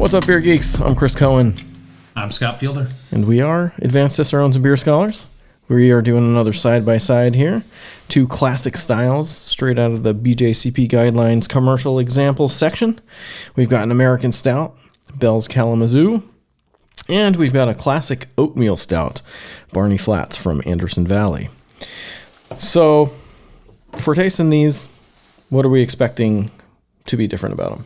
What's up, beer geeks? I'm Chris Cohen. I'm Scott Fielder. And we are Advanced Cicerones and Beer Scholars. We are doing another side-by-side here. Two classic styles straight out of the BJCP Guidelines commercial examples section. We've got an American Stout, Bell's Kalamazoo. And we've got a classic oatmeal stout, Barney Flats from Anderson Valley. So, for tasting these, what are we expecting to be different about them?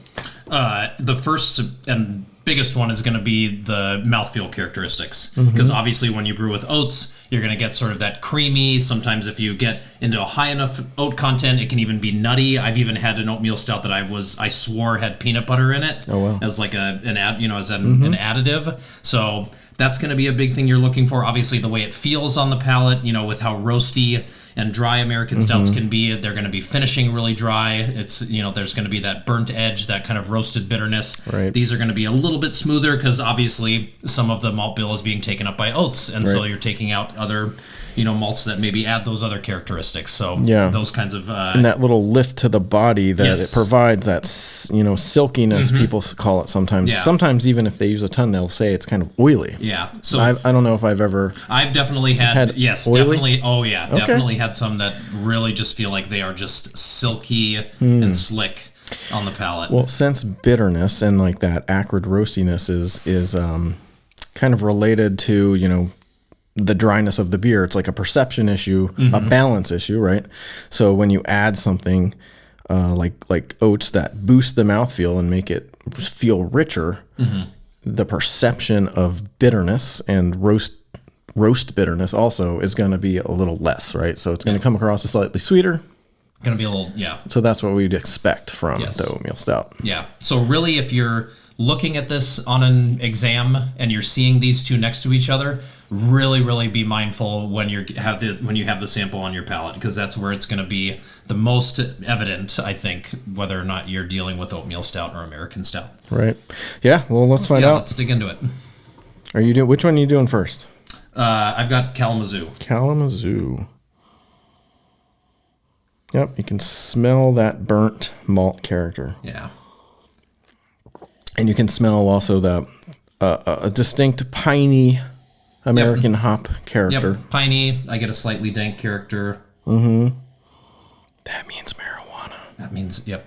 The first and biggest one is going to be the mouthfeel characteristics. Because obviously when you brew with oats, you're going to get sort of that creamy. Sometimes if you get into a high enough oat content, it can even be nutty. I've even had an oatmeal stout that I swore had peanut butter in it. Oh, wow. As like an additive. So that's going to be a big thing you're looking for. Obviously the way it feels on the palate, with how roasty and dry American stouts can be. They're going to be finishing really dry. It's, there's going to be that burnt edge, that kind of roasted bitterness. Right. These are going to be a little bit smoother because obviously some of the malt bill is being taken up by oats. And so you're taking out other, malts that maybe add those other characteristics. So those kinds of... and that little lift to the body that it provides, that, silkiness, people call it sometimes. Yeah. Sometimes even if they use a ton, they'll say it's kind of oily. Yeah. So I don't know if I've ever... I've definitely had yes, oily? definitely. Oh, yeah. Okay. Definitely had some that really just feel like they are just silky and slick on the palate. Well, since bitterness and like that acrid roastiness is kind of related to, the dryness of the beer, it's like a perception issue, a balance issue, right? So when you add something like oats that boost the mouthfeel and make it feel richer, the perception of bitterness and roast bitterness also is going to be a little less, right? So it's going to come across as slightly sweeter. Going to be a little, So that's what we'd expect from the oatmeal stout. Yeah. So really, if you're looking at this on an exam and you're seeing these two next to each other, really be mindful when you have the sample on your palate, because that's where it's going to be the most evident, I think, whether or not you're dealing with oatmeal stout or American stout. Right. Yeah. Well, let's find out. Let's dig into it. Which one are you doing first? I've got Kalamazoo. Kalamazoo. Yep, you can smell that burnt malt character. Yeah. And you can smell also the a distinct piney American hop character. Yep, piney. I get a slightly dank character. That means marijuana. That means, yep.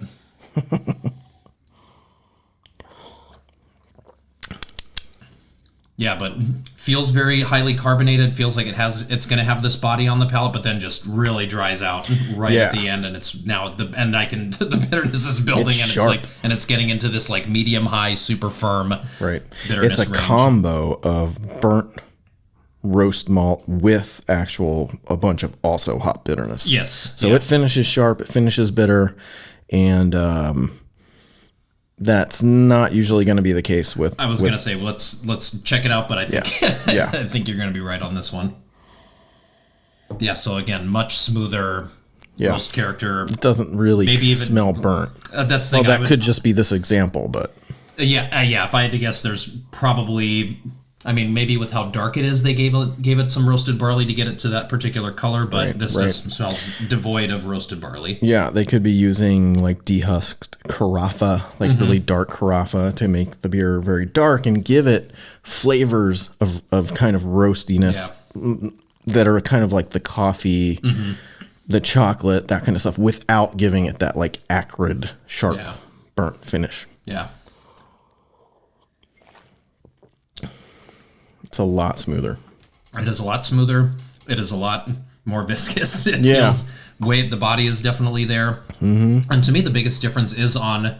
Yeah, but feels very highly carbonated. Feels like it's going to have this body on the palate, but then just really dries out at the end, and it's now at the end. The bitterness is building, and it's getting into this like medium high, super firm. Right. Bitterness it's a combo of burnt roast malt with a bunch of also hop bitterness. Yes. So it finishes sharp. It finishes bitter, and that's not usually going to be the case with... I was going to say, let's check it out, but I think I think you're going to be right on this one. Yeah, so again, much smoother roast character. It doesn't really smell burnt. That's the thing. That could just be this example, but... Yeah, if I had to guess, there's probably... maybe with how dark it is, they gave it some roasted barley to get it to that particular color, but this just smells devoid of roasted barley. Yeah, they could be using like dehusked carafa, like really dark carafa, to make the beer very dark and give it flavors of kind of roastiness that are kind of like the coffee, the chocolate, that kind of stuff, without giving it that like acrid, sharp, burnt finish. Yeah. It's a lot smoother. It is a lot smoother. It is a lot more viscous. It feels the body is definitely there. And to me, the biggest difference is on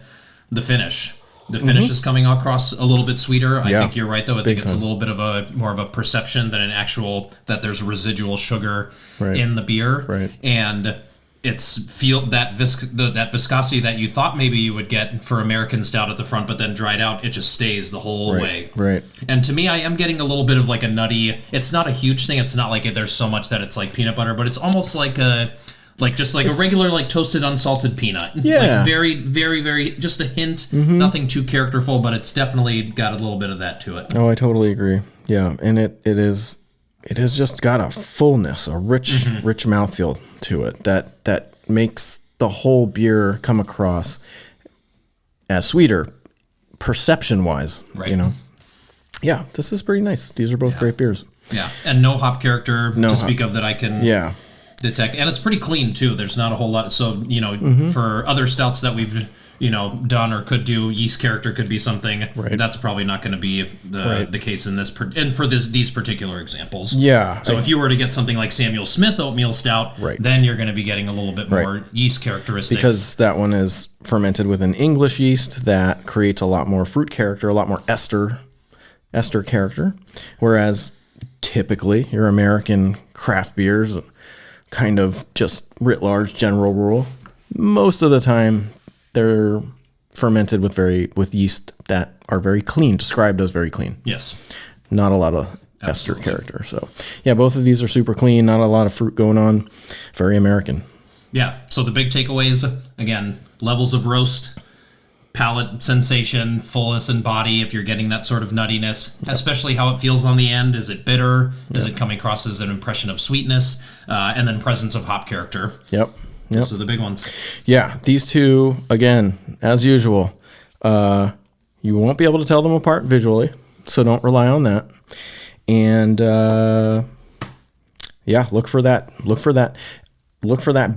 the finish. The finish is coming across a little bit sweeter. I think you're right, though. I think it's a little bit of more of a perception than an actual that there's residual sugar in the beer. Right. And it's that viscosity that you thought maybe you would get for American stout at the front, but then dried out, it just stays the whole way. Right. And to me, I am getting a little bit of like a nutty. It's not a huge thing. It's not like there's so much that it's like peanut butter, but it's almost like a regular like toasted unsalted peanut. Yeah. Like very, very, very just a hint. Nothing too characterful, but it's definitely got a little bit of that to it. Oh, I totally agree. Yeah, and it has just got a fullness, a rich mouthfeel to it that makes the whole beer come across as sweeter, perception wise, Right. you know. Yeah, this is pretty nice. These are both great beers. Yeah, and no hop character to speak of that I can detect. And it's pretty clean, too. There's not a whole lot. So, you know, for other stouts that we've, you know, done or could do, yeast character could be something. Right. That's probably not going to be the case in this, and for these particular examples. Yeah. So if you were to get something like Samuel Smith Oatmeal Stout, then you're going to be getting a little bit more yeast characteristics. Because that one is fermented with an English yeast that creates a lot more fruit character, a lot more ester character, whereas typically your American craft beers, kind of just writ large general rule, most of the time they're fermented with yeast that are very clean, described as very clean. Yes. Not a lot of ester character. So yeah, both of these are super clean, not a lot of fruit going on, very American. Yeah, so the big takeaways, again, levels of roast, palate sensation, fullness in body, if you're getting that sort of nuttiness, especially how it feels on the end. Is it bitter? Is it coming across as an impression of sweetness? And then presence of hop character. Yep. Those are the big ones. Yeah, these two, again, as usual, you won't be able to tell them apart visually, so don't rely on that. And look for that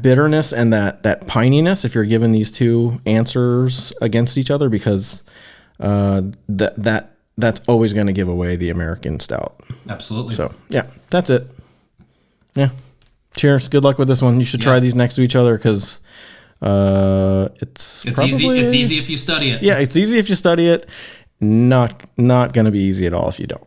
bitterness and that pininess if you're given these two answers against each other, because that's always going to give away the American stout. Absolutely. So yeah, that's it. Yeah. Cheers. Good luck with this one. You should try these next to each other, because it's easy. It's easy if you study it. Yeah, it's easy if you study it. Not going to be easy at all if you don't.